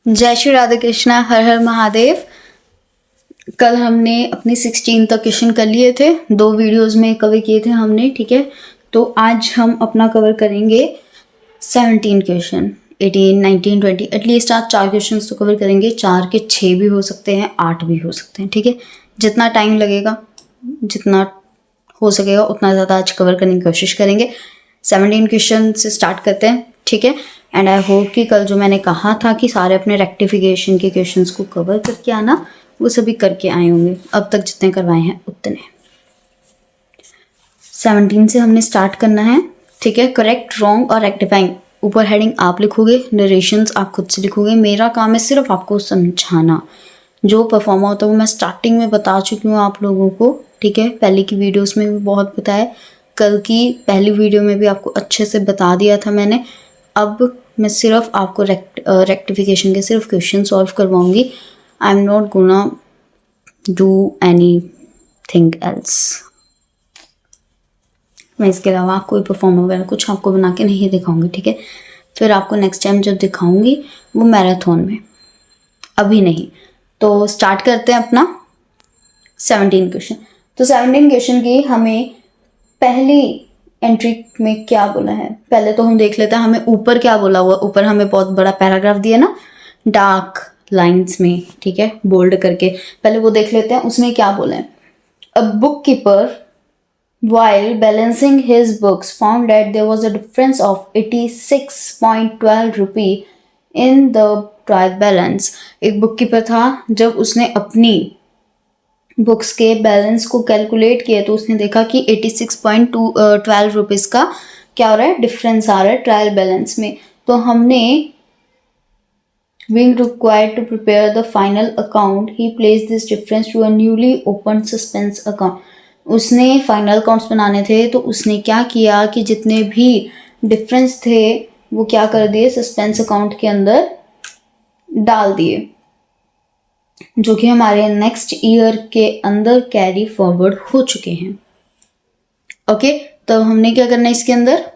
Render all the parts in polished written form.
जय श्री राधे कृष्णा, हर हर महादेव। कल हमने अपने 16 तक क्वेश्चन कर लिए थे, 2 वीडियोस में कवर किए थे हमने, ठीक है। तो आज हम अपना कवर करेंगे 17 क्वेश्चन, 18, 19, 20, एटलीस्ट आज 4 क्वेश्चन तो कवर करेंगे। 4 के 6 भी हो सकते हैं, 8 भी हो सकते हैं, ठीक है। जितना टाइम लगेगा, जितना हो सकेगा उतना ज़्यादा आज कवर करने की कोशिश करेंगे। 17 क्वेश्चन से स्टार्ट करते हैं, ठीक है। एंड आई होप कि कल जो मैंने कहा था कि सारे अपने रेक्टिफिकेशन के क्वेश्चंस को कवर करके आना, वो सभी करके आए होंगे। अब तक जितने करवाए हैं उतने। 17 से हमने स्टार्ट करना है, ठीक है। करेक्ट, रॉन्ग और रेक्टिफाइंग ऊपर हेडिंग आप लिखोगे, नरेशंस आप खुद से लिखोगे। मेरा काम है सिर्फ आपको समझाना। जो परफॉर्मा होता है वो मैं स्टार्टिंग में बता चुकी हूँ आप लोगों को, ठीक है। पहले की वीडियोस में भी बहुत बताया, कल की पहली वीडियो में भी आपको अच्छे से बता दिया था मैंने। अब मैं सिर्फ आपको रेक्टिफिकेशन के सिर्फ क्वेश्चन सॉल्व करवाऊंगी। I am not gonna do anything else. मैं इसके अलावा कोई परफॉर्म वगैरह कुछ आपको बना के नहीं दिखाऊंगी, ठीक है। फिर आपको नेक्स्ट टाइम जब दिखाऊंगी वो मैराथन में, अभी नहीं। तो स्टार्ट करते हैं अपना 17 क्वेश्चन। तो 17 क्वेश्चन की हमें पहली एंट्री में क्या बोला है, पहले तो हम देख लेते हैं हमें ऊपर क्या बोला हुआ। ऊपर हमें बहुत बड़ा पैराग्राफ दिया ना, डार्क लाइंस में, ठीक है, बोल्ड करके। पहले वो देख लेते हैं उसमें क्या बोला है। A book keeper while balancing his books found that there was a difference of 86.12 rupee in the trial balance। एक बुक कीपर था, जब उसने अपनी बुक्स के बैलेंस को कैलकुलेट किया तो उसने देखा कि 86.12 रुपीज़ का क्या हो रहा है, डिफरेंस आ रहा है ट्रायल बैलेंस में। तो हमने being required to prepare the final account, he placed this difference to a newly opened suspense account। उसने फाइनल अकाउंट्स बनाने थे तो उसने क्या किया कि जितने भी डिफरेंस थे वो क्या कर दिए, सस्पेंस अकाउंट के अंदर डाल दिए, जो कि हमारे नेक्स्ट ईयर के अंदर कैरी फॉरवर्ड हो चुके हैं। ओके, तो हमने क्या करना है, इसके अंदर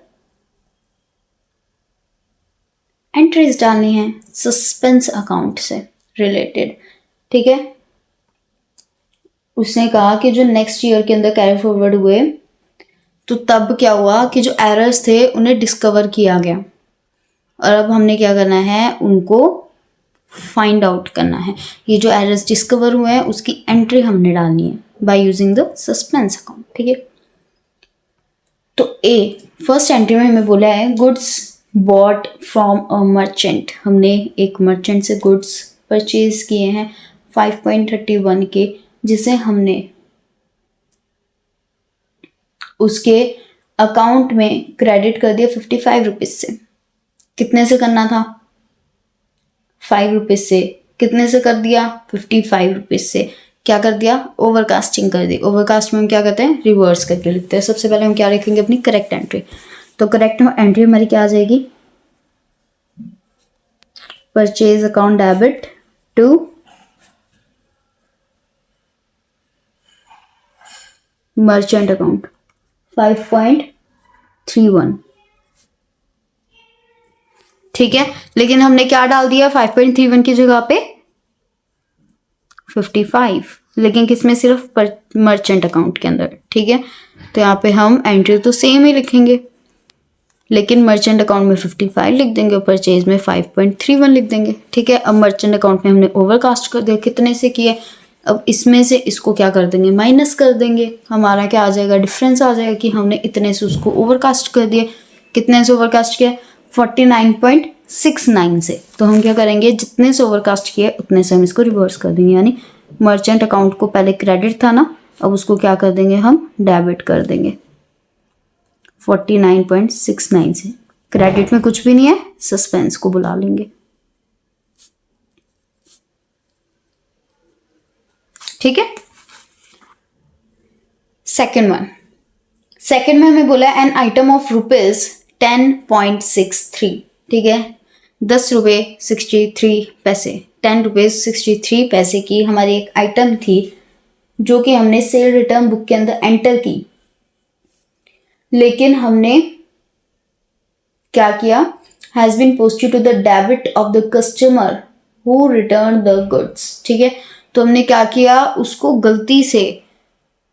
एंट्रीज डालनी है सस्पेंस अकाउंट से रिलेटेड, ठीक है। उसने कहा कि जो नेक्स्ट ईयर के अंदर कैरी फॉरवर्ड हुए, तो तब क्या हुआ कि जो एरर्स थे उन्हें डिस्कवर किया गया, और अब हमने क्या करना है, उनको फाइंड आउट करना है। ये जो एरर्स डिस्कवर हुए हैं उसकी एंट्री हमने डालनी है by using the suspense account, ठीक है। तो ए फर्स्ट एंट्री में हमें बोला है goods bought from a merchant. हमने एक मर्चेंट से गुड्स परचेज किए हैं 5.31 के, जिसे हमने उसके अकाउंट में क्रेडिट कर दिया 55 रुपीज से। कितने से करना था, 5 रुपीज से। कितने से कर दिया, 55 रुपीज से। क्या कर दिया, ओवरकास्टिंग कर दी। ओवरकास्ट में हम क्या करते हैं, रिवर्स करके लिखते हैं। सबसे पहले हम क्या लिखेंगे, अपनी करेक्ट एंट्री। तो करेक्ट एंट्री हमारी क्या आ जाएगी, purchase account debit to merchant account 5.31, ठीक है। लेकिन हमने क्या डाल दिया, 5.31 की जगह पे 55, लेकिन किसमें, सिर्फ मर्चेंट अकाउंट के अंदर, ठीक है। तो यहाँ पे हम एंट्री तो सेम ही लिखेंगे, लेकिन मर्चेंट अकाउंट में 55 लिख देंगे और परचेज में 5.31 लिख देंगे, ठीक है। अब मर्चेंट अकाउंट में हमने ओवरकास्ट कर दिया, कितने से किए। अब इसमें से इसको क्या कर देंगे, माइनस कर देंगे। हमारा क्या आ जाएगा, डिफरेंस आ जाएगा कि हमने इतने से उसको ओवरकास्ट कर दिया। कितने से ओवरकास्ट किया, 49.69 से। तो हम क्या करेंगे, जितने से ओवरकास्ट किए उतने से हम इसको रिवर्स कर देंगे। यानी मर्चेंट अकाउंट को पहले क्रेडिट था ना, अब उसको क्या कर देंगे, हम डेबिट कर देंगे 49.69 से। क्रेडिट में कुछ भी नहीं है, सस्पेंस को बुला लेंगे, ठीक है। सेकेंड वन, सेकेंड में हमें बोला एन आइटम ऑफ रुपीज 10.63, ठीक है। 10 रुपये 63 पैसे, 10 रुपीज 63 पैसे की हमारी एक आइटम थी, जो कि हमने सेल रिटर्न बुक के अंदर एंटर की। लेकिन हमने क्या किया, has been posted to the debit of the customer who return the goods, ठीक है। तो हमने क्या किया, उसको गलती से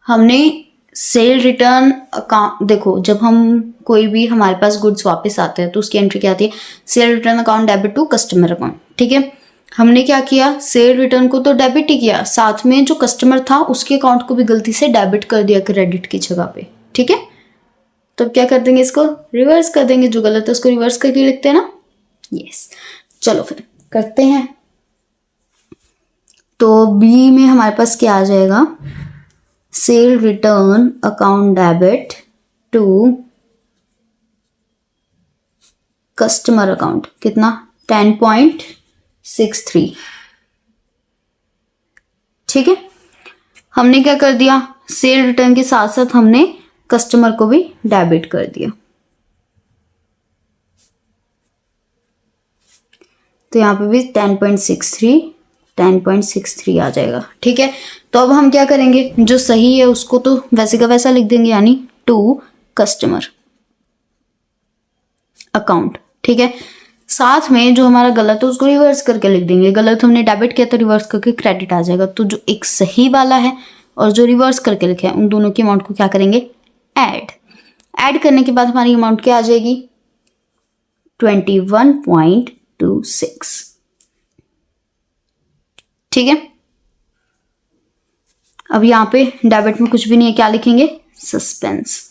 हमने सेल रिटर्न अकाउंट, देखो जब हम कोई भी हमारे पास गुड्स वापस आते हैं तो उसकी एंट्री क्या आती है, sale return account debit to customer account, ठीक है। हमने क्या किया, सेल रिटर्न को तो डेबिट ही किया, साथ में जो कस्टमर था उसके अकाउंट को भी गलती से डेबिट कर दिया क्रेडिट की जगह पे, ठीक है। तो क्या कर देंगे, इसको रिवर्स कर देंगे, जो गलत है उसको रिवर्स करके लिखते हैं ना, यस। चलो फिर करते हैं। तो बी में हमारे पास क्या आ जाएगा, sale return account debit to customer account, कितना 10.63, ठीक है। हमने क्या कर दिया, सेल रिटर्न के साथ साथ हमने कस्टमर को भी डेबिट कर दिया, तो यहाँ पे भी 10.63 आ जाएगा, ठीक है। तो अब हम क्या करेंगे, जो सही है उसको तो वैसे का वैसा लिख देंगे, यानी टू कस्टमर अकाउंट, ठीक है। साथ में जो हमारा गलत है उसको रिवर्स करके लिख देंगे, गलत हमने डेबिट किया तो रिवर्स करके क्रेडिट आ जाएगा। तो जो एक सही वाला है और जो रिवर्स करके लिखे हैं उन दोनों की अमाउंट को क्या करेंगे, ऐड करने के बाद हमारी अमाउंट क्या आ जाएगी, 21.26, ठीक है। अब यहाँ पे डेबिट में कुछ भी नहीं है, क्या लिखेंगे, सस्पेंस,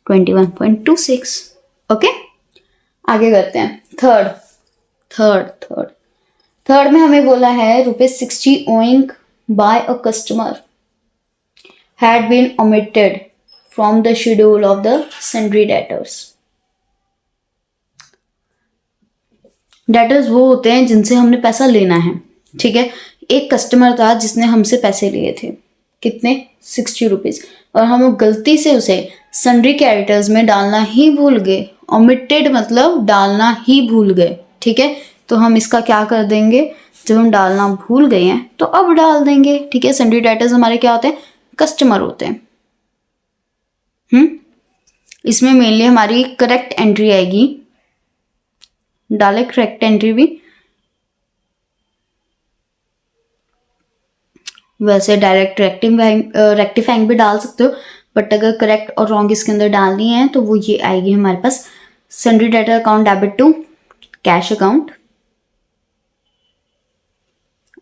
$21.26, ओके। आगे करते हैं, थर्ड में हमें बोला है ₹60 owing by a customer had been omitted from the schedule of the sundry debtors. Debtors वो होते हैं जिनसे हमने पैसा लेना है, ठीक है। एक कस्टमर था जिसने हमसे पैसे लिए थे, कितने, ₹60, और हम गलती से उसे सन्ड्री क्रेडिटर्स में डालना ही भूल गए। ओमिटेड मतलब डालना ही भूल गए, ठीक है। तो हम इसका क्या कर देंगे, जब हम डालना भूल गए हैं तो अब डाल देंगे, ठीक है। सन्ड्री डेटर्स हमारे क्या होते हैं, कस्टमर होते हैं। इसमें मेनली हमारी करेक्ट एंट्री आएगी, डाले करेक्ट एंट्री भी, वैसे डायरेक्ट रेक्टिफाइंग भी डाल सकते हो, बट अगर करेक्ट और रॉन्ग इसके अंदर डालनी है तो वो ये आएगी हमारे पास, sundry debtor account debit to cash account,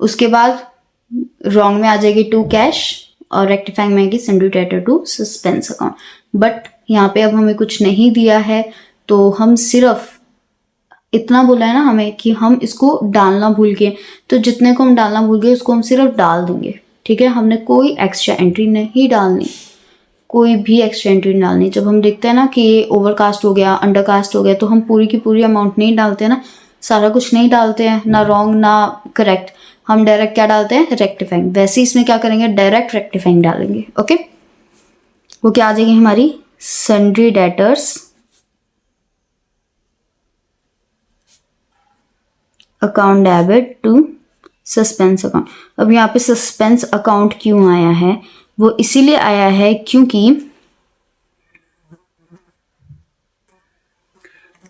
उसके बाद रॉन्ग में आ जाएगी टू कैश, और रेक्टिफाइंग में आएगी sundry debtor to suspense account. But यहाँ पे अब हमें कुछ नहीं दिया है, तो हम सिर्फ इतना बोला है ना हमें कि हम इसको डालना भूल गए, तो जितने को हम डालना भूल गए उसको हम सिर्फ डाल देंगे, ठीक है। हमने कोई एक्स्ट्रा एंट्री नहीं डालनी, कोई भी एक्स्ट्रा एंट्री नहीं डालनी। जब हम देखते हैं ना कि ये ओवरकास्ट हो गया, अंडरकास्ट हो गया, तो हम पूरी की पूरी अमाउंट नहीं डालते हैं ना, सारा कुछ नहीं डालते हैं, ना रॉन्ग ना करेक्ट, हम डायरेक्ट क्या डालते हैं, रेक्टिफाइंग। वैसे इसमें क्या करेंगे, डायरेक्ट रेक्टिफाइंग डालेंगे, ओके। वो क्या आ जाएगी हमारी, sundry debtors account debit to suspense account. अब यहाँ पे सस्पेंस अकाउंट क्यों आया है, वो इसीलिए आया है क्योंकि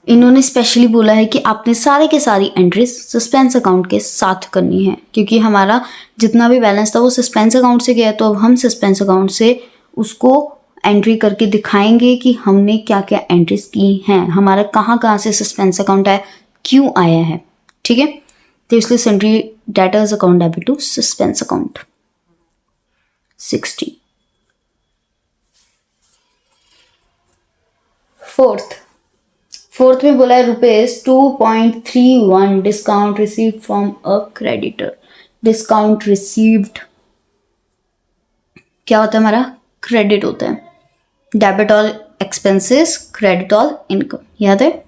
इन्होंने स्पेशली बोला है कि आपने सारे के सारी एंट्रीज सस्पेंस अकाउंट के साथ करनी है, क्योंकि हमारा जितना भी बैलेंस था वो सस्पेंस अकाउंट से गया, तो अब हम सस्पेंस अकाउंट से उसको एंट्री करके दिखाएंगे कि हमने क्या क्या एंट्रीज की हैं, हमारा कहाँ कहाँ से सस्पेंस अकाउंट आया, क्यों आया है, ठीक है। तो इसलिए sundry debtors account debit to suspense account 60। Fourth में बोला है ₹2.31 discount received from a creditor. Discount received क्या होता है, हमारा क्रेडिट होता है, debit all expenses, credit all income, याद है।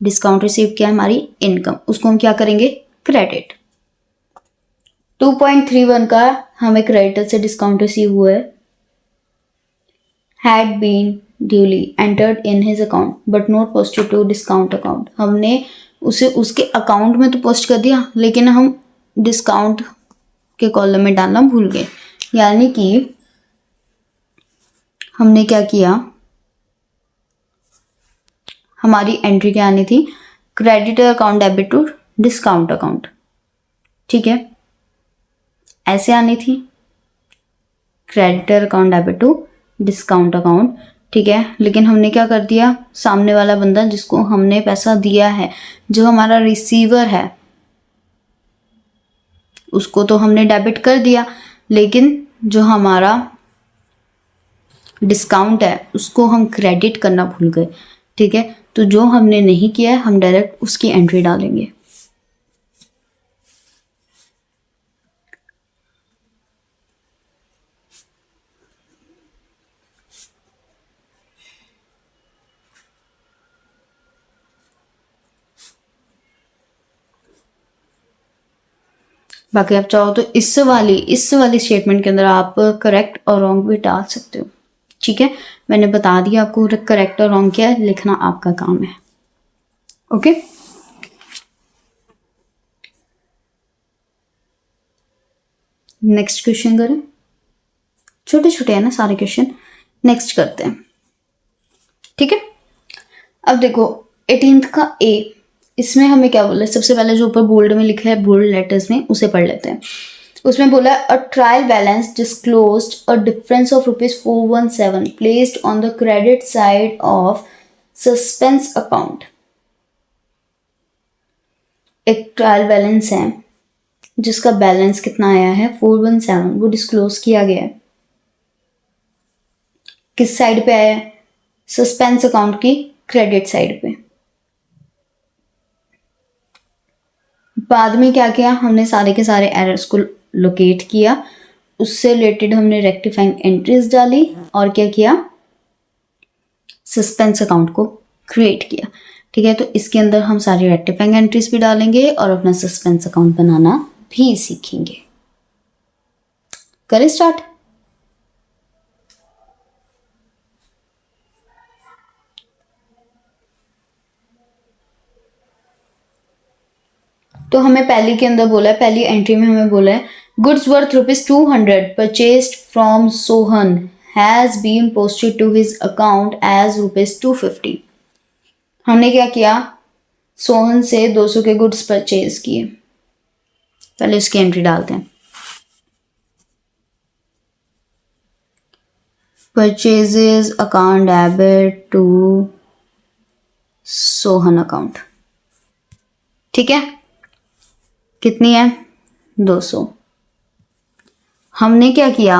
डिस्काउंट रिसीव क्या है, हमारी इनकम, उसको हम क्या करेंगे, क्रेडिट। 2.31 का हमें क्रेडिटर से डिस्काउंट रिसीव हुआ है, had been duly entered in his account but not posted to discount account। हमने उसे उसके अकाउंट में तो पोस्ट कर दिया, लेकिन हम डिस्काउंट के कॉलम में डालना भूल गए, यानी कि हमने क्या किया, हमारी एंट्री क्या आनी थी, creditor account debit to discount account, ठीक है, ऐसे आनी थी, creditor account debit to discount account, ठीक है। लेकिन हमने क्या कर दिया, सामने वाला बंदा जिसको हमने पैसा दिया है, जो हमारा रिसीवर है, उसको तो हमने डेबिट कर दिया, लेकिन जो हमारा डिस्काउंट है उसको हम क्रेडिट करना भूल गए, ठीक है। तो जो हमने नहीं किया है हम डायरेक्ट उसकी एंट्री डालेंगे। बाकी आप चाहो तो इस वाली स्टेटमेंट के अंदर आप करेक्ट और रॉन्ग भी डाल सकते हो, ठीक है। मैंने बता दिया आपको करेक्ट और रॉन्ग क्या है, लिखना आपका काम है, ओके। नेक्स्ट क्वेश्चन करें, छोटे छोटे है ना सारे क्वेश्चन, नेक्स्ट करते हैं, ठीक है। अब देखो 18th का ए, इसमें हमें क्या बोला है, सबसे पहले जो ऊपर बोल्ड में लिखा है बोल्ड लेटर्स में उसे पढ़ लेते हैं। उसमें बोला है a trial balance disclosed a difference of ₹417 placed on the credit side of suspense account. एक ट्रायल बैलेंस है जिसका बैलेंस कितना आया है 417, वो डिस्क्लोज किया गया है, किस साइड पे आया है, सस्पेंस अकाउंट की क्रेडिट साइड पे। बाद में क्या किया, हमने सारे के सारे एरर्स को लोकेट किया, उससे रिलेटेड हमने रेक्टिफाइंग एंट्रीज डाली और क्या किया, सस्पेंस अकाउंट को क्रिएट किया, ठीक है। तो इसके अंदर हम सारी रेक्टिफाइंग एंट्रीज भी डालेंगे और अपना सस्पेंस अकाउंट बनाना भी सीखेंगे। करें स्टार्ट। तो हमें पहली के अंदर बोला है, पहली एंट्री में हमें बोला है goods worth ₹200 purchased from Sohan has been posted to his account as ₹250। हमने क्या किया, सोहन से 200 के गुड्स परचेज किए, पहले उसकी एंट्री डालते हैं। Purchases account debit to Sohan account, ठीक है, कितनी है 200। हमने क्या किया,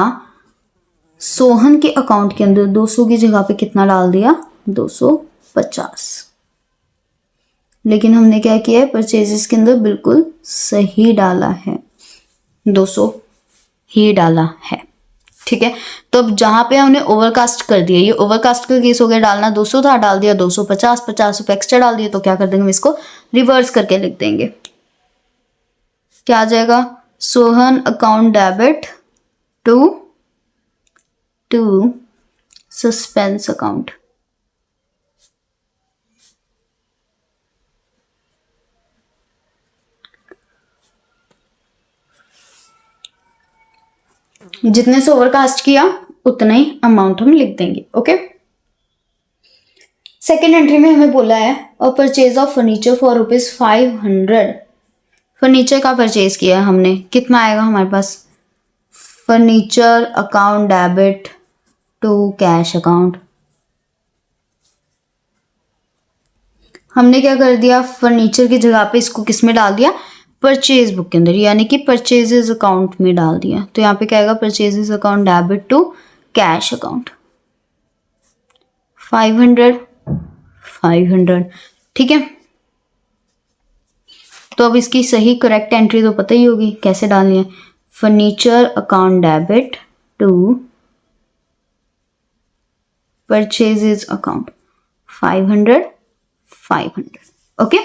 सोहन के अकाउंट के अंदर 200 की जगह पे कितना डाल दिया 250, लेकिन हमने क्या किया है, परचेजेस के अंदर बिल्कुल सही डाला है, 200 ही डाला है, ठीक है। तो अब जहां पे हमने ओवरकास्ट कर दिया, ये ओवरकास्ट का केस हो गया, डालना 200 था, डाल दिया 250, 50 रुपए एक्स्ट्रा डाल दिया, तो क्या कर देंगे, हम इसको रिवर्स करके लिख देंगे। क्या आ जाएगा, Sohan account debit to suspense account, जितने से ओवरकास्ट किया उतना ही अमाउंट हम लिख देंगे, ओके। सेकेंड एंट्री में हमें बोला है और purchase of furniture for ₹500। Furniture का परचेज किया हमने, कितना आएगा हमारे पास, furniture account debit to cash account. हमने क्या कर दिया, फर्नीचर की जगह पे इसको किस में डाल दिया, परचेज बुक के अंदर, यानी कि परचेजेस अकाउंट में डाल दिया। तो यहाँ पे क्या आएगा, purchases account debit to cash account, 500, ठीक है। तो अब इसकी सही करेक्ट एंट्री तो पता ही होगी कैसे डालनी है, furniture account debit to purchases account 500, okay.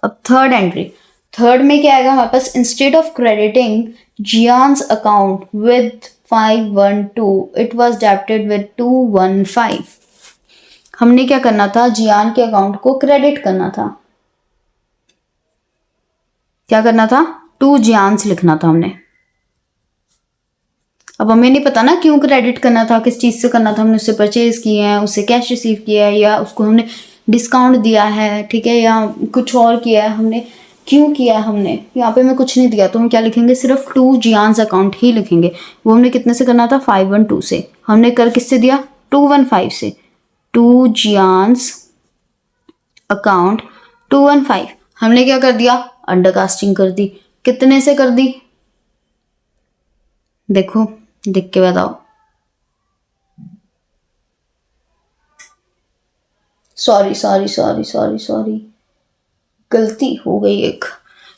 अब थर्ड एंट्री, थर्ड में क्या आएगा हमारे पास, instead of crediting Gyan's account with 512 it was debited with 215। हमने क्या करना था, जियान के अकाउंट को क्रेडिट करना था, क्या करना था, 2 जियान्स लिखना था हमने। अब हमें नहीं पता ना क्यों क्रेडिट करना था, किस चीज से करना था, हमने उससे परचेज किए हैं, उससे कैश रिसीव किया है, या उसको हमने डिस्काउंट दिया है, ठीक है, या कुछ और किया है हमने, क्यों किया है हमने, यहाँ पे मैं कुछ नहीं दिया, तो हम क्या लिखेंगे, सिर्फ टू जियांस अकाउंट ही लिखेंगे। वो हमने कितने से करना था, 512 से। हमने कर किससे दिया, 215 से। टू जियांस अकाउंट 215, हमने क्या कर दिया, अंडरकास्टिंग कर दी। कितने से कर दी, देखो देख के बताओ। सॉरी, गलती हो गई एक,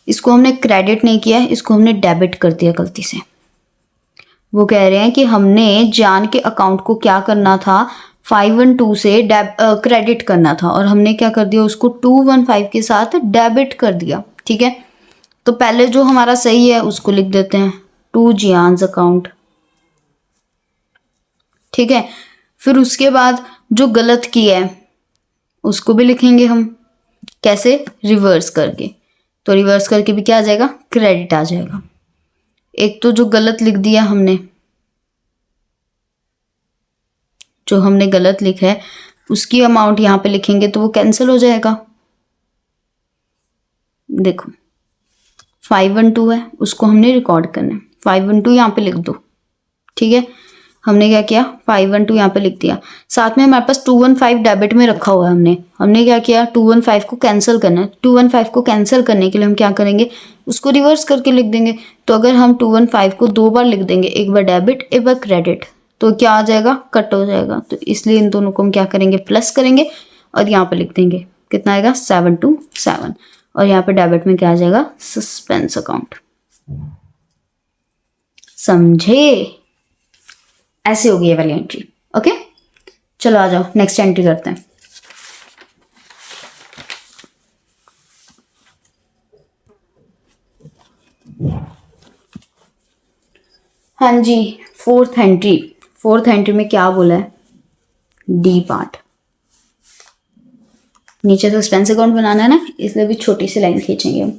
इसको हमने क्रेडिट नहीं किया है, इसको हमने डेबिट कर दिया गलती से। वो कह रहे हैं कि हमने जान के अकाउंट को क्या करना था, 512 से क्रेडिट करना था, और हमने क्या कर दिया, उसको 215 के साथ डेबिट कर दिया। ठीक है, तो पहले जो हमारा सही है उसको लिख देते हैं, टू जियांस अकाउंट। ठीक है, फिर उसके बाद जो गलत किया है उसको भी लिखेंगे हम, कैसे, रिवर्स करके। तो रिवर्स करके भी क्या आ जाएगा, क्रेडिट आ जाएगा। एक तो जो गलत लिख दिया हमने, जो हमने गलत लिखा है उसकी अमाउंट यहाँ पे लिखेंगे तो वो कैंसिल हो जाएगा। देखो 512 है, उसको हमने रिकॉर्ड करना है, 512 यहाँ पे लिख दो। ठीक है, हमने क्या किया, 512 यहाँ पे लिख दिया। साथ में हमारे पास 215 डेबिट में रखा हुआ है, हमने क्या किया, 215 को कैंसिल करना है। 215 को कैंसिल करने के लिए हम क्या करेंगे, उसको रिवर्स करके लिख देंगे। तो अगर हम 215 को दो बार लिख देंगे, एक बार डेबिट एक बार क्रेडिट, तो क्या आ जाएगा, कट हो जाएगा। तो इसलिए इन दोनों को हम क्या करेंगे, प्लस करेंगे और यहाँ पे लिख देंगे, कितना आएगा, 727। और यहाँ पे डेबिट में क्या आ जाएगा, सस्पेंस अकाउंट। समझे, ऐसे होगी ये वाली एंट्री। ओके, चलो आ जाओ नेक्स्ट एंट्री करते हैं। हाँ जी, फोर्थ एंट्री में क्या बोला है, डी पार्ट। नीचे सस्पेंस अकाउंट बनाना है ना, इसलिए भी छोटी सी लाइन खींचेंगे हम।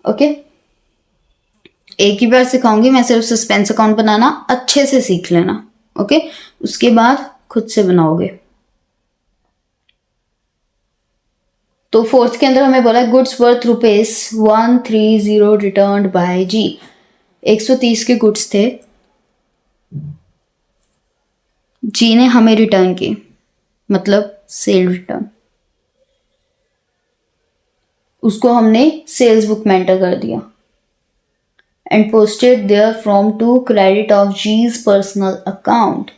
ओके, एक ही बार सिखाऊंगी मैं, सिर्फ सस्पेंस अकाउंट बनाना अच्छे से सीख लेना। ओके, उसके बाद खुद से बनाओगे। तो फोर्थ के अंदर हमें बोला गुड्स वर्थ ₹130 रिटर्न बाय जी। 130 के गुड्स थे, जी ने हमें रिटर्न किए, मतलब सेल रिटर्न। उसको हमने सेल्स बुक में एंटर कर दिया and posted there from to credit of G's personal account.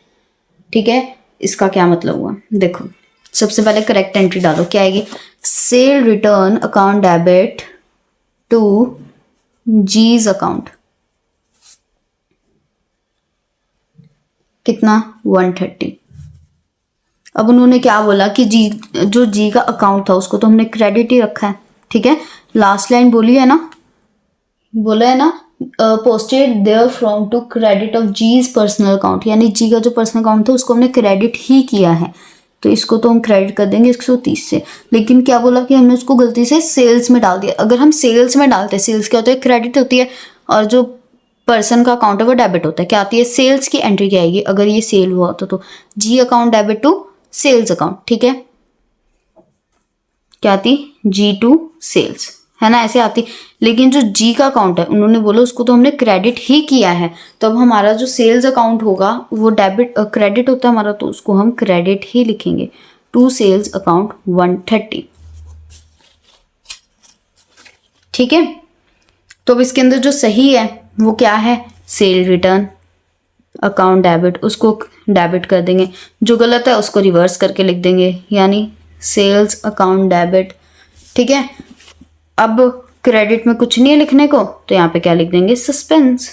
ठीक है, इसका क्या मतलब हुआ, देखो सबसे पहले करेक्ट एंट्री डालो, क्या आएगी, sale return account debit to G's account, कितना, 130। अब उन्होंने क्या बोला कि जी, जो जी का अकाउंट था उसको तो हमने क्रेडिट ही रखा है। ठीक है, लास्ट लाइन बोली है ना, बोला है ना, posted there from to credit of G's personal account, यानी जी का जो पर्सनल अकाउंट था उसको हमने क्रेडिट ही किया है, तो इसको तो हम क्रेडिट कर देंगे 130 से। लेकिन क्या बोला कि हमने उसको गलती से सेल्स में डाल दिया। अगर हम सेल्स में डालते हैं, सेल्स क्या होता है, क्रेडिट होती है, और जो पर्सन का अकाउंट है वो डेबिट होता है। क्या आती है, सेल्स की एंट्री क्या आएगी, अगर ये सेल हुआ तो G account debit to sales account. ठीक है, क्या आती, जी टू सेल्स, है ना, ऐसे आती। लेकिन जो जी का अकाउंट है उन्होंने बोला उसको तो हमने क्रेडिट ही किया है, तो अब हमारा जो सेल्स अकाउंट होगा वो डेबिट क्रेडिट होता है हमारा, तो उसको हम क्रेडिट ही लिखेंगे, टू सेल्स अकाउंट 130। ठीक है, तो अब इसके अंदर जो सही है वो क्या है, सेल रिटर्न अकाउंट डेबिट, उसको डेबिट कर देंगे। जो गलत है उसको रिवर्स करके लिख देंगे, यानी सेल्स अकाउंट डेबिट। ठीक है, अब क्रेडिट में कुछ नहीं है लिखने को, तो यहाँ पे क्या लिख देंगे, सस्पेंस।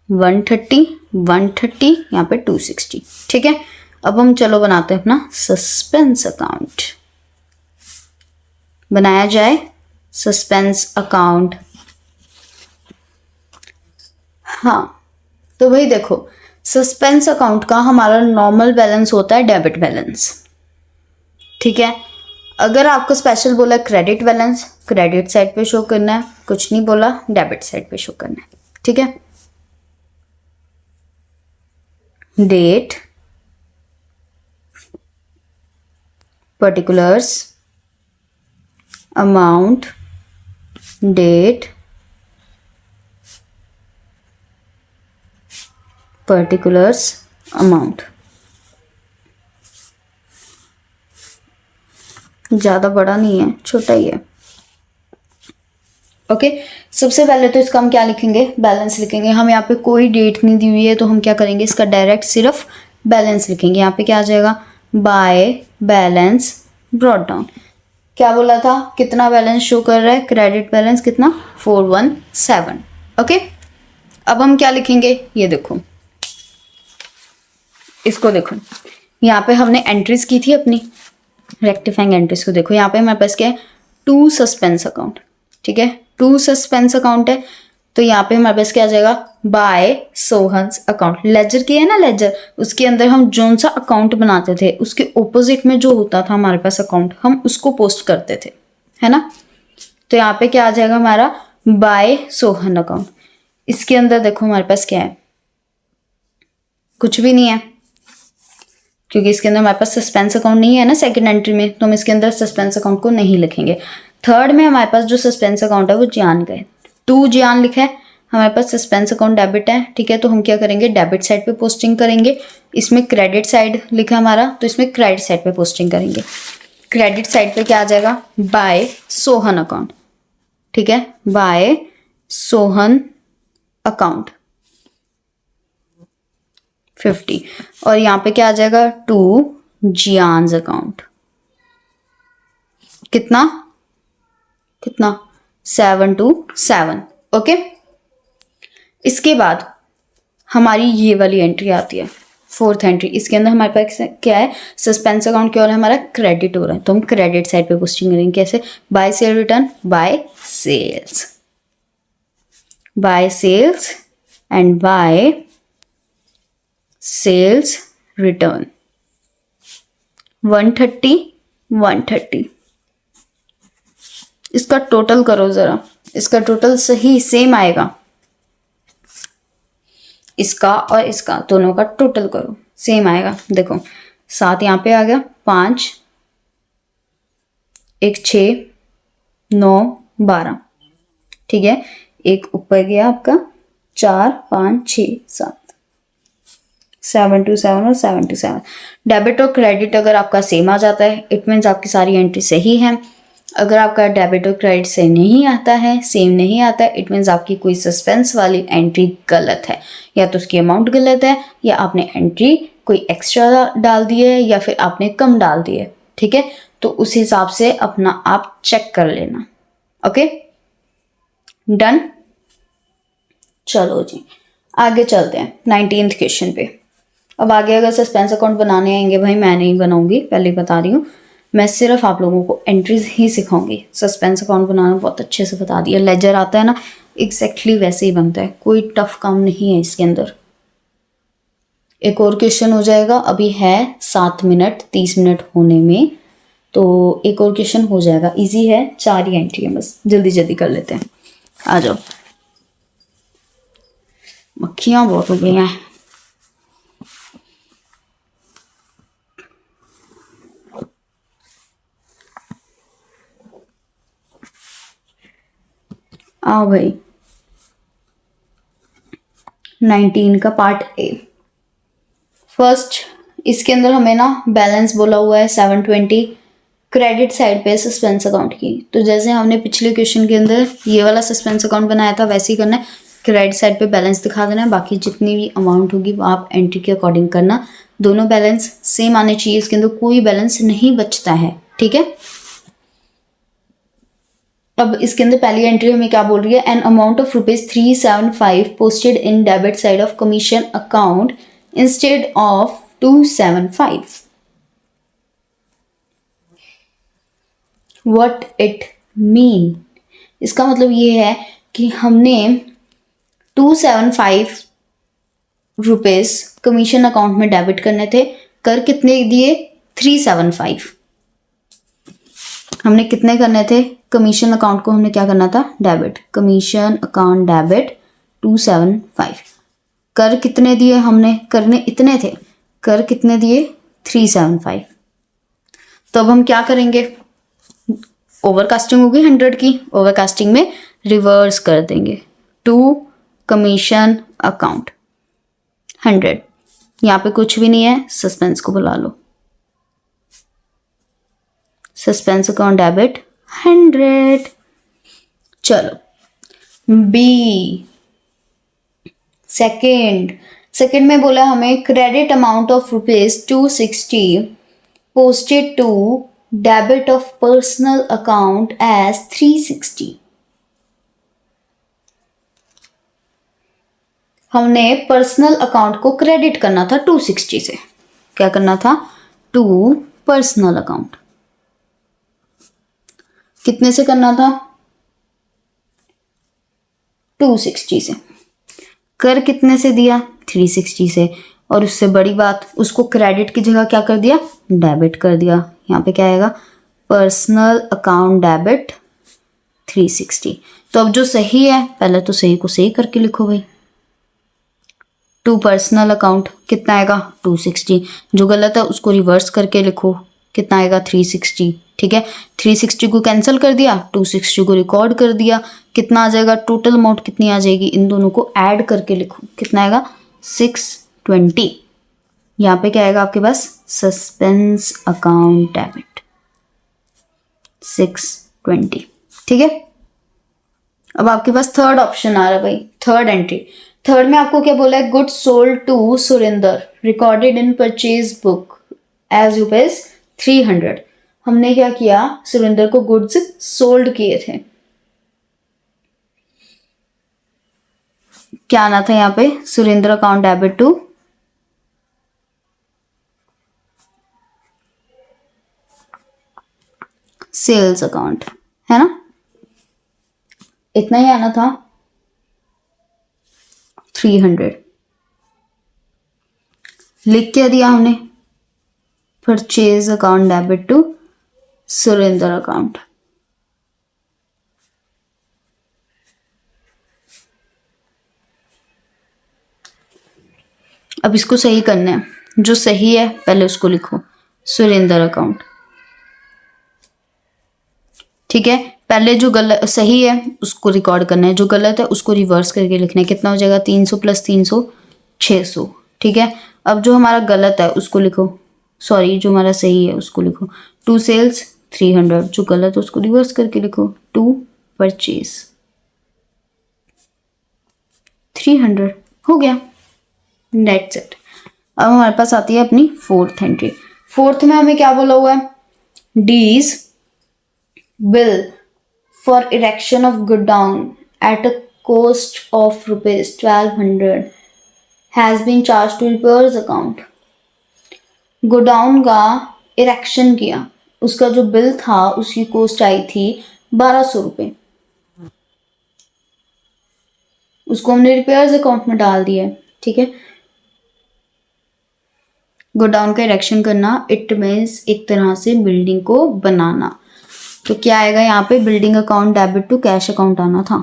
130 यहाँ पे 260। ठीक है, अब हम चलो बनाते हैं अपना सस्पेंस अकाउंट। बनाया जाए सस्पेंस अकाउंट। हाँ, तो भाई देखो, सस्पेंस अकाउंट का हमारा नॉर्मल बैलेंस होता है डेबिट बैलेंस। ठीक है, अगर आपको स्पेशल बोला क्रेडिट बैलेंस, क्रेडिट साइड पे शो करना है, कुछ नहीं बोला डेबिट साइड पे शो करना है। ठीक है, date particulars, amount, date, particulars, amount. ज़्यादा बड़ा नहीं है, छोटा ही है। ओके, सबसे पहले तो इसका हम क्या लिखेंगे, बैलेंस लिखेंगे। हम यहाँ पे कोई डेट नहीं दी हुई है तो हम क्या करेंगे, इसका डायरेक्ट सिर्फ बैलेंस लिखेंगे। यहाँ पे क्या आ जाएगा, बाय बैलेंस ब्रॉट डाउन। क्या बोला था, कितना बैलेंस शो कर रहा है, क्रेडिट बैलेंस कितना, 417। ओके, अब हम क्या लिखेंगे, ये देखो, इसको देखो, यहाँ पे हमने एंट्रीज की थी अपनी रेक्टिफाइंग एंट्रीज को। देखो यहाँ पे हमारे पास क्या है, टू सस्पेंस अकाउंट, ठीक है, टू सस्पेंस अकाउंट है। तो यहाँ पे हमारे पास क्या आ जाएगा, बाय सोहन्स अकाउंट। लेजर की है ना, लेजर, उसके अंदर हम जोन सा अकाउंट बनाते थे, उसके ऑपोजिट में जो होता था हमारे पास अकाउंट, हम उसको पोस्ट करते थे, है ना। तो यहाँ पे क्या आ जाएगा हमारा, बाय सोहन अकाउंट। इसके अंदर देखो हमारे पास क्या है, कुछ भी नहीं है, क्योंकि इसके अंदर हमारे पास सस्पेंस अकाउंट नहीं है ना सेकंड एंट्री में, तो हम इसके अंदर सस्पेंस अकाउंट को नहीं लिखेंगे। थर्ड में हमारे पास जो सस्पेंस अकाउंट है वो जियान का है, 2 जियान लिखा है हमारे पास। सस्पेंस अकाउंट डेबिट है, ठीक है, तो हम क्या करेंगे, डेबिट साइड पे पोस्टिंग करेंगे। इसमें क्रेडिट साइड लिखा हमारा, तो इसमें क्रेडिट साइड पे पोस्टिंग करेंगे। क्रेडिट साइड पे क्या आ जाएगा, बाय सोहन अकाउंट, ठीक है, बाय सोहन अकाउंट 50। और यहाँ पे क्या आ जाएगा, 2 जियान्स अकाउंट, कितना कितना 727। ओके, इसके बाद हमारी ये वाली एंट्री आती है, फोर्थ एंट्री। इसके अंदर हमारे पास क्या है, सस्पेंस अकाउंट क्या हो रहा है, हमारा क्रेडिट हो रहा है, तो हम क्रेडिट साइड पे पोस्टिंग करेंगे। कैसे, by sale return, by sales, by sales and by sales return 130। इसका टोटल करो जरा, इसका टोटल सही सेम आएगा, इसका और इसका दोनों का टोटल करो, सेम आएगा। देखो 7 यहाँ पे आ गया, 5, 1 6 9 12, ठीक है, एक ऊपर गया आपका 4 5 6 7, 727 और 727। डेबिट और क्रेडिट अगर आपका सेम आ जाता है, इट मीन्स आपकी सारी एंट्री सही है। अगर आपका डेबिट और क्रेडिट से नहीं आता है, सेम नहीं आता है, इट मीन्स आपकी कोई सस्पेंस वाली एंट्री गलत है, या तो उसकी अमाउंट गलत है, या आपने एंट्री कोई एक्स्ट्रा डाल दी है, या फिर आपने कम डाल दी है, ठीक है। तो उस हिसाब से अपना आप चेक कर लेना। Okay, done. चलो जी, आगे चलते हैं 19th क्वेश्चन पे। अब आगे अगर सस्पेंस अकाउंट बनाने आएंगे, भाई मैं नहीं बनाऊंगी, पहले बता रही हूँ, मैं सिर्फ आप लोगों को एंट्रीज ही सिखाऊंगी। सस्पेंस अकाउंट बनाना बहुत अच्छे से बता दिया, लेजर आता है ना, एग्जैक्टली वैसे ही बनता है, कोई टफ काम नहीं है इसके अंदर। एक और क्वेश्चन हो जाएगा, अभी है 7 मिनट 30 मिनट होने में, तो एक और क्वेश्चन हो जाएगा, इजी है, 4 ही एंट्री है, बस जल्दी जल्दी कर लेते हैं। आ जाओ, मक्खियाँ बहुत हो गई हैं। आओ भाई, 19 का पार्ट ए। फर्स्ट, इसके अंदर हमें ना बैलेंस बोला हुआ है 720 क्रेडिट साइड पे सस्पेंस अकाउंट की। तो जैसे हमने पिछले क्वेश्चन के अंदर ये वाला सस्पेंस अकाउंट बनाया था, वैसे ही करना है, क्रेडिट साइड पे बैलेंस दिखा देना है, बाकी जितनी भी अमाउंट होगी वो आप एंट्री के अकॉर्डिंग करना। दोनों बैलेंस सेम आने चाहिए, इसके अंदर कोई बैलेंस नहीं बचता है, ठीक है। अब इसके अंदर पहली एंट्री हमें क्या बोल रही है, an amount of ₹375 posted in debit side of commission account instead of 275। What it mean, इसका मतलब ये है कि हमने 275 रुपीज कमीशन अकाउंट में डेबिट करने थे, कर कितने दिए, 375। हमने कितने करने थे, कमीशन अकाउंट को हमने क्या करना था, डेबिट, कमीशन अकाउंट डेबिट 275। कर कितने दिए हमने, करने इतने थे, कर कितने दिए, 375। तो अब हम क्या करेंगे, ओवरकास्टिंग होगी 100 की, ओवरकास्टिंग में रिवर्स कर देंगे टू कमीशन अकाउंट 100। यहाँ पे कुछ भी नहीं है, सस्पेंस को बुला लो, सस्पेंस अकाउंट डेबिट 100। चलो बी, सेकेंड में बोला हमें credit amount of ₹260 posted to debit of personal account as 360। हमने पर्सनल अकाउंट को क्रेडिट करना था 260 से। क्या करना था, टू पर्सनल अकाउंट कितने से करना था, 260 से। कर कितने से दिया, 360 से। और उससे बड़ी बात, उसको क्रेडिट की जगह क्या कर दिया, डेबिट कर दिया। यहाँ पे क्या आएगा, पर्सनल अकाउंट डेबिट 360। तो अब जो सही है, पहले तो सही को सही करके लिखो भाई, टू पर्सनल अकाउंट कितना आएगा 260। जो गलत है उसको रिवर्स करके लिखो, कितना आएगा 360। ठीक है, 360 को कैंसिल कर दिया, 260 को रिकॉर्ड कर दिया, कितना आ जाएगा, टोटल अमाउंट कितनी आ जाएगी, इन दोनों को ऐड करके लिखो, कितना आएगा 620। यहाँ पे क्या आएगा आपके पास, सस्पेंस अकाउंट डेबिट 620। ठीक है, अब आपके पास थर्ड ऑप्शन आ रहा है भाई, थर्ड एंट्री। थर्ड में आपको क्या बोला है, goods sold to Surender recorded in purchase book as ₹300। हमने क्या किया, सुरेंदर को गुड्स सोल्ड किए थे। क्या आना था यहाँ पे, Surendra account debit to sales account, है ना, इतना ही आना था 300। लिख क्या दिया हमने, purchase account debit to Surendra account. अब इसको सही करना है, जो सही है पहले उसको लिखो, सुरेंद्र अकाउंट। ठीक है, पहले जो गलत सही है उसको रिकॉर्ड करना है, जो गलत है उसको रिवर्स करके लिखना है। कितना हो जाएगा, 300 + 300 600। ठीक है, अब जो हमारा गलत है उसको लिखो, सॉरी जो हमारा सही है उसको लिखो, टू सेल्स 300, जो गलत है उसको रिवर्स करके लिखो, टू परचेज 300। हो गया, दैट्स इट। अब हमारे पास आती है अपनी फोर्थ एंट्री। फोर्थ में हमें क्या बोला हुआ है, डीज bill for erection of godown at a cost of ₹1200 has been charged to repairs account। Godown का इरेक्शन किया, उसका जो बिल था उसकी कॉस्ट आई थी 1200 रुपये, उसको हमने रिपेयर्स अकाउंट में डाल दिया। ठीक है, गोडाउन का इरेक्शन करना, इट मीन्स एक तरह से बिल्डिंग को बनाना। तो क्या आएगा यहाँ पे, building account debit to cash account आना था।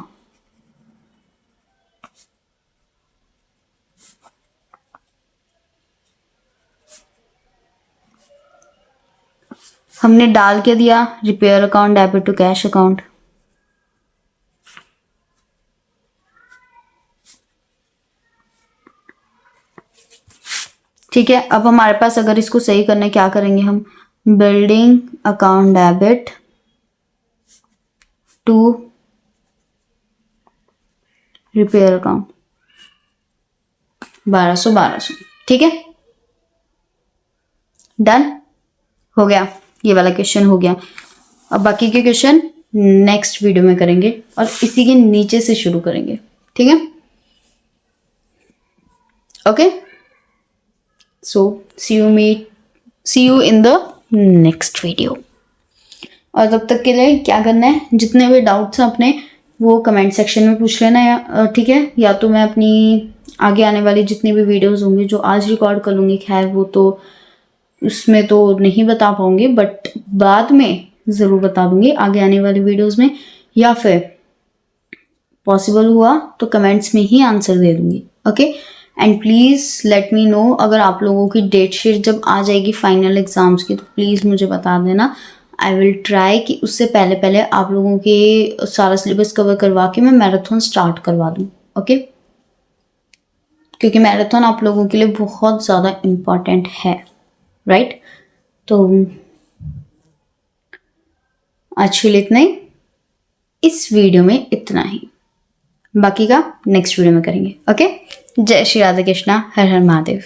हमने डाल के दिया, repair account debit to cash account. ठीक है, अब हमारे पास अगर इसको सही करना है, क्या करेंगे हम, building account debit to repair account 1200। ठीक है, डन हो गया, ये वाला क्वेश्चन हो गया। अब बाकी के क्वेश्चन नेक्स्ट वीडियो में करेंगे और इसी के नीचे से शुरू करेंगे। ठीक है, okay, so see you in the next video. और तब तक के लिए क्या करना है, जितने भी डाउट्स हैं अपने वो कमेंट सेक्शन में पूछ लेना, या ठीक है, या तो मैं अपनी आगे आने वाली जितनी भी वीडियोस होंगी जो आज रिकॉर्ड कर लूँगी, खैर वो तो उसमें तो नहीं बता पाऊंगी, बट बाद में ज़रूर बता दूंगी आगे आने वाली वीडियोस में, या फिर पॉसिबल हुआ तो कमेंट्स में ही आंसर दे दूंगी। Okay, and please let me know, अगर आप लोगों की डेट शीट जब आ जाएगी फाइनल एग्ज़ाम्स की तो प्लीज़ मुझे बता देना। आई विल ट्राई कि उससे पहले पहले आप लोगों के सारा सिलेबस कवर करवा के मैं मैराथन स्टार्ट करवा दूँ, ओके? क्योंकि मैराथन आप लोगों के लिए बहुत ज़्यादा इम्पॉर्टेंट है, राइट? तो आज के लिए इतना ही, इस वीडियो में इतना ही, बाकी का नेक्स्ट वीडियो में करेंगे, ओके? जय श्री राधा कृष्णा, हर हर महादेव।